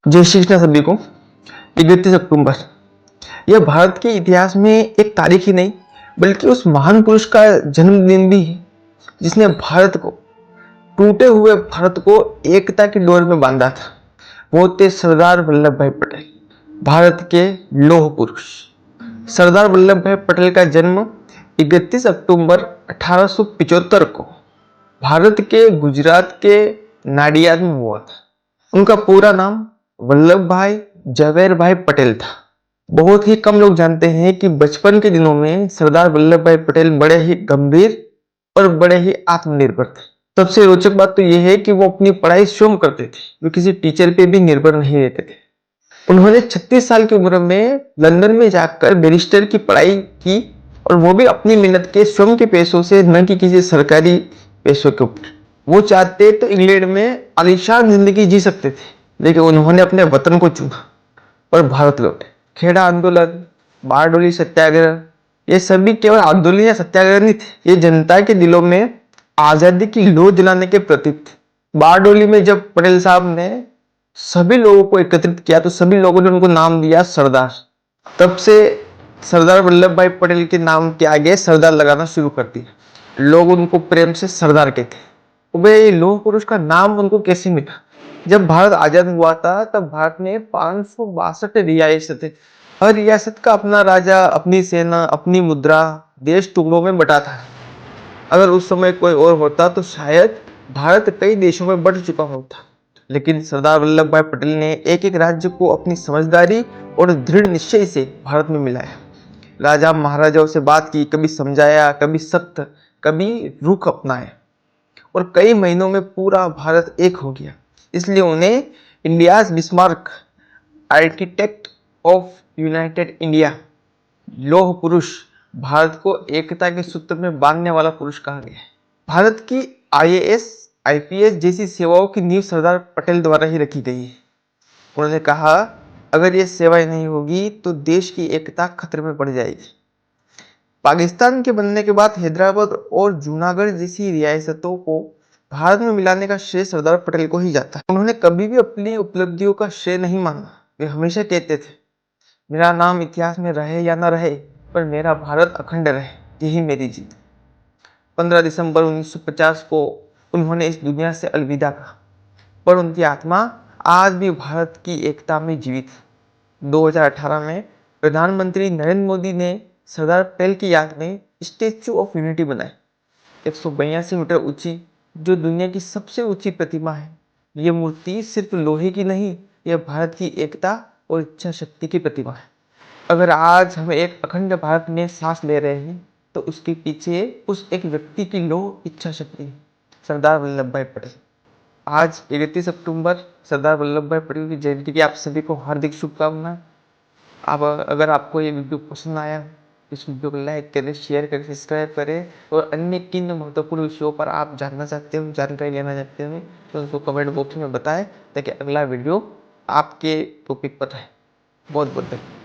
जय श्री कृष्ण सभी को। 31 अक्टूबर यह भारत के इतिहास में एक तारीख ही नहीं बल्कि उस महान पुरुष का जन्मदिन भी है जिसने टूटे हुए भारत को एकता की डोर में बांधा था। वो थे सरदार वल्लभ भाई पटेल, भारत के लौह पुरुष। सरदार वल्लभ भाई पटेल का जन्म 31 अक्टूबर 1875 को भारत के गुजरात के नाडियाद में हुआ था। उनका पूरा नाम वल्लभ भाई जवेर भाई पटेल था। बहुत ही कम लोग जानते हैं कि बचपन के दिनों में सरदार वल्लभ भाई पटेल बड़े ही गंभीर और बड़े ही आत्मनिर्भर थे। सबसे रोचक बात तो यह है कि वो अपनी पढ़ाई स्वयं करते थे, वो किसी टीचर पे भी निर्भर नहीं रहते थे। उन्होंने 36 साल की उम्र में लंदन में जाकर बैरिस्टर की पढ़ाई की, और वो भी अपनी मेहनत के स्वयं के पैसों से, न कि किसी सरकारी पैसों के ऊपर। वो चाहते तो इंग्लैंड में आलीशान जिंदगी जी सकते थे, लेकिन उन्होंने अपने वतन को चुना और भारत लौटे। खेड़ा आंदोलन, बारडोली सत्याग्रह, ये सभी केवल आंदोलन या सत्याग्रह नहीं थे, ये जनता के दिलों में आजादी की लौ जलाने के प्रतीक थे। बारडोली में जब पटेल साहब ने सभी लोगों को एकत्रित किया तो सभी लोगों ने उनको नाम दिया सरदार। तब से सरदार वल्लभ भाई पटेल के नाम के आगे सरदार लगाना शुरू कर दिया। लोग उनको प्रेम से सरदार कहते। भाई लौह पुरुष का नाम उनको कैसे मिला? जब भारत आजाद हुआ था तब भारत में 562 रियासत थे। हर रियासत का अपना राजा, अपनी सेना, अपनी मुद्रा, देश टुकड़ों में बटा था। अगर उस समय कोई और होता तो शायद भारत कई देशों में बंट चुका होता, लेकिन सरदार वल्लभ भाई पटेल ने एक एक राज्य को अपनी समझदारी और दृढ़ निश्चय से भारत में मिलाया। राजा महाराजाओं से बात की, कभी समझाया, कभी सख्त, कभी रुख अपनाया, और कई महीनों में पूरा भारत एक हो गया। इसलिए उन्हें India's Bismarck, architect of United India, लौह पुरुष, भारत को एकता के सूत्र में बांधने वाला पुरुष कहा गया है। भारत की आईएएस, आईपीएस जैसी सेवाओं की नींव सरदार पटेल द्वारा ही रखी गई है। उन्होंने कहा, अगर ये सेवाएं नहीं होगी तो देश की एकता खतरे में पड़ जाएगी। पाकिस्तान के बनने के बाद हैदराबाद और जूनागढ़ जैसी रियासतों को भारत में मिलाने का श्रेय सरदार पटेल को ही जाता है। उन्होंने कभी भी अपनी उपलब्धियों का श्रेय नहीं मांगा। वे हमेशा कहते थे, मेरा नाम इतिहास में रहे या ना रहे, पर मेरा भारत अखंड रहे, यही मेरी जीत। 15 दिसंबर 1950 को उन्होंने इस दुनिया से अलविदा कहा, पर उनकी आत्मा आज भी भारत की एकता में जीवित है। 2018 में प्रधानमंत्री नरेंद्र मोदी ने सरदार पटेल की याद में स्टैच्यू ऑफ यूनिटी बनाई, 182 मीटर ऊंची, जो दुनिया की सबसे ऊंची प्रतिमा है। ये मूर्ति सिर्फ लोहे की नहीं, यह भारत की एकता और इच्छा शक्ति की प्रतिमा है। अगर आज हम एक अखंड भारत में सांस ले रहे हैं तो उसके पीछे उस एक व्यक्ति की लौह इच्छा शक्ति है, सरदार वल्लभ भाई पटेल। आज 31 अक्टूबर सरदार वल्लभ भाई पटेल की जयंती की आप सभी को हार्दिक शुभकामनाएं। अगर आपको ये वीडियो पसंद आया, इस वीडियो को लाइक करें, शेयर करें, सब्सक्राइब करें, और अन्य किन महत्वपूर्ण विषयों पर आप जानना चाहते हो, जानकारी लेना चाहते हो, तो उसको कमेंट बॉक्स में बताएं ताकि अगला वीडियो आपके टॉपिक पर है। बहुत बहुत धन्यवाद।